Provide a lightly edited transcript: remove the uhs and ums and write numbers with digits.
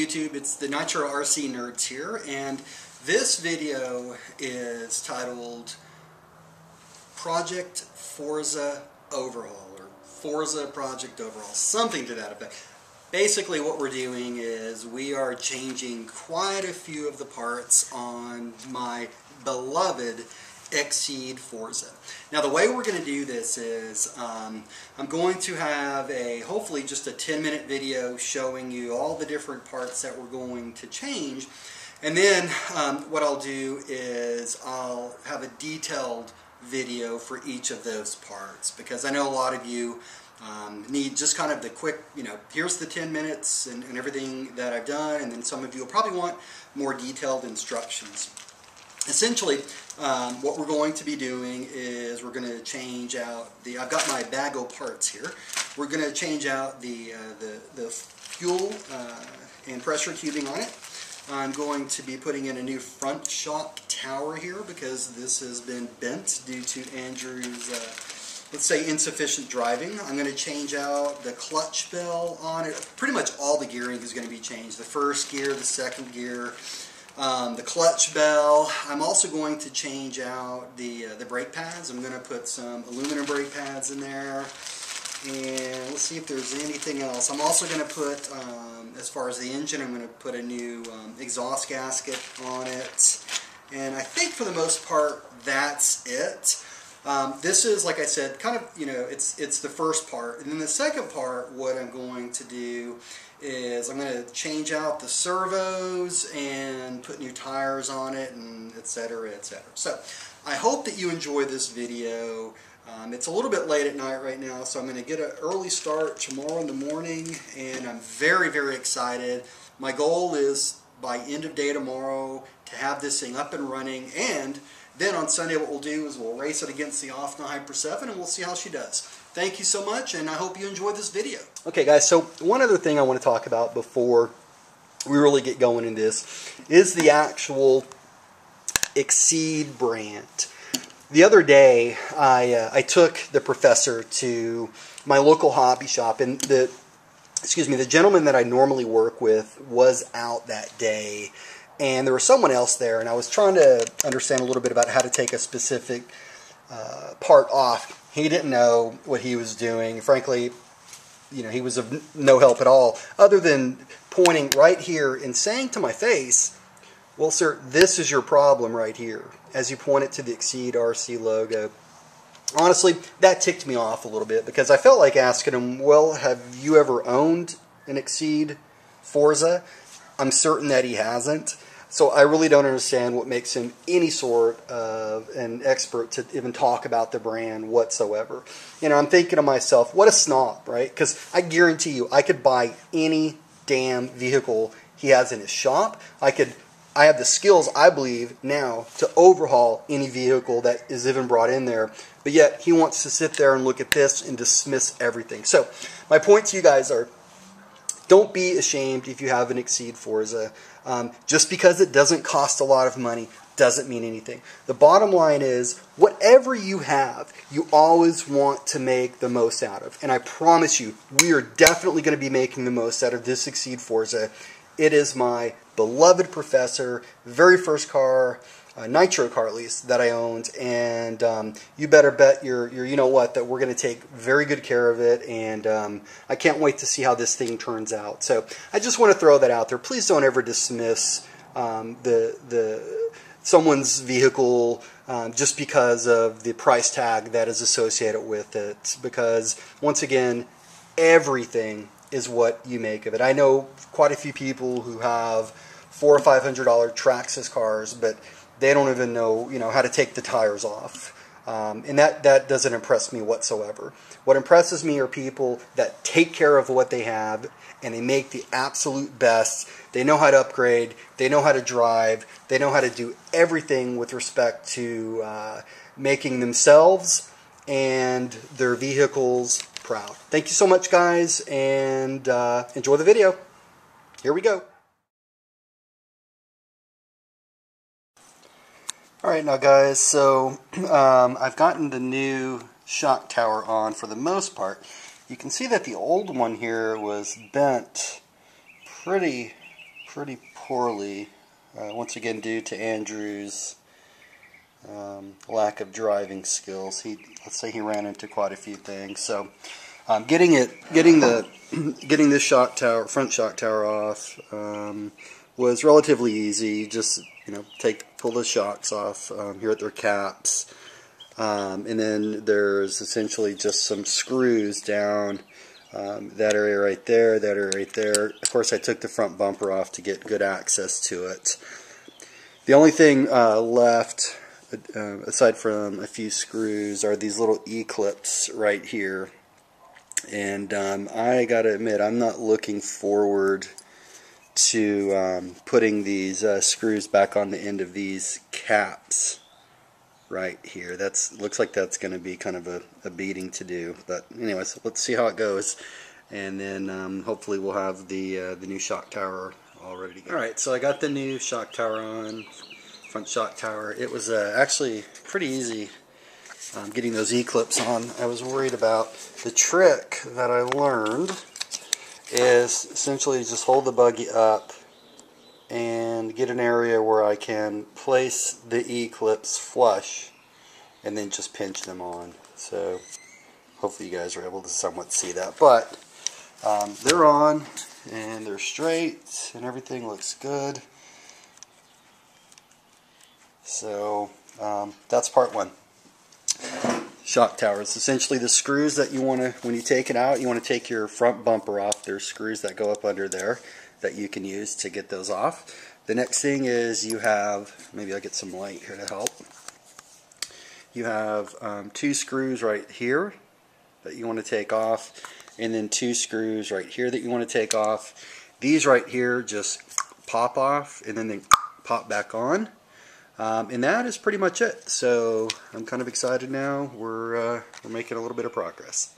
YouTube? It's the Nitro RC Nerds here, and this video is titled Project Forza Overhaul, or Forza Project Overhaul, something to that effect. Basically what we're doing is we are changing quite a few of the parts on my beloved Exceed Forza. Now the way we're going to do this is I'm going to have hopefully just a 10-minute video showing you all the different parts that we're going to change, and then what I'll do is I'll have a detailed video for each of those parts, because I know a lot of you need just kind of the quick, here's the 10 minutes and everything that I've done, and then some of you will probably want more detailed instructions. Essentially, what we're going to be doing is we're going to change out I've got my bag of parts here. We're going to change out the fuel and pressure tubing on it. I'm going to be putting in a new front shock tower here because this has been bent due to Andrew's, let's say, insufficient driving. I'm going to change out the clutch bell on it. Pretty much all the gearing is going to be changed. The first gear, the second gear, the clutch bell. I'm also going to change out the brake pads. I'm going to put some aluminum brake pads in there. And let's see if there's anything else. I'm also going to put, as far as the engine, I'm going to put a new exhaust gasket on it. And I think for the most part, that's it. This is, like I said, kind of, it's the first part. And then the second part, what I'm going to do is I'm going to change out the servos and put new tires on it, and etc., etc. So I hope that you enjoy this video. It's a little bit late at night right now, so I'm going to get an early start tomorrow in the morning, and I'm very, very excited. My goal is by end of day tomorrow to have this thing up and running, and then on Sunday what we'll do is we'll race it against the Offna Hyper 7 and we'll see how she does. Thank you so much, and I hope you enjoyed this video. Okay guys, so one other thing I want to talk about before we really get going in this is the actual Exceed brand. The other day I took the professor to my local hobby shop, and the gentleman that I normally work with was out that day. And there was someone else there, and I was trying to understand a little bit about how to take a specific part off. He didn't know what he was doing. Frankly, he was of no help at all, other than pointing right here and saying to my face, "Well, sir, this is your problem right here," as you point it to the Exceed RC logo. Honestly, that ticked me off a little bit, because I felt like asking him, well, have you ever owned an Exceed Forza? I'm certain that he hasn't. So I really don't understand what makes him any sort of an expert to even talk about the brand whatsoever. I'm thinking to myself, what a snob, right? Because I guarantee you, I could buy any damn vehicle he has in his shop. I have the skills, I believe, now to overhaul any vehicle that is even brought in there. But yet, he wants to sit there and look at this and dismiss everything. So my point to you guys are, don't be ashamed if you have an Exceed Forza. Just because it doesn't cost a lot of money doesn't mean anything. The bottom line is, whatever you have, you always want to make the most out of. And I promise you, we are definitely going to be making the most out of this Exceed Forza. It is my beloved professor, very first car, Nitro car at least, that I owned, and you better bet your you-know-what that we're going to take very good care of it, and I can't wait to see how this thing turns out. So I just want to throw that out there. Please don't ever dismiss someone's vehicle just because of the price tag that is associated with it, because once again, everything is what you make of it. I know quite a few people who have $400 or $500 Traxxas cars, but they don't even know, how to take the tires off. And that doesn't impress me whatsoever. What impresses me are people that take care of what they have, and they make the absolute best. They know how to upgrade. They know how to drive. They know how to do everything with respect to making themselves and their vehicles proud. Thank you so much, guys, and enjoy the video. Here we go. Alright now guys, so I've gotten the new shock tower on for the most part. You can see that the old one here was bent pretty pretty poorly, once again due to Andrew's lack of driving skills. Let's say he ran into quite a few things. So getting this shock tower, front shock tower off, was relatively easy. Just pull the shocks off here at their caps, and then there's essentially just some screws down that area right there, that area right there. Of course, I took the front bumper off to get good access to it. The only thing left, aside from a few screws, are these little E-clips right here. And I gotta admit, I'm not looking forward to putting these screws back on the end of these caps right here. Looks like that's going to be kind of a beating to do. But anyways, let's see how it goes, and then hopefully we'll have the new shock tower all ready to go. Alright, so I got the new shock tower on, front shock tower. It was actually pretty easy getting those E-clips on. I was worried about the trick that I learned is essentially just hold the buggy up and get an area where I can place the E-clips flush and then just pinch them on. So hopefully you guys are able to somewhat see that. But they're on and they're straight and everything looks good. So that's part one. Shock towers. Essentially the screws that you want to, when you take it out, you want to take your front bumper off. There's screws that go up under there that you can use to get those off. The next thing is you have, maybe I'll get some light here to help. You have two screws right here that you want to take off, and then two screws right here that you want to take off. These right here just pop off and then they pop back on. And that is pretty much it. So I'm kind of excited now. We're making a little bit of progress.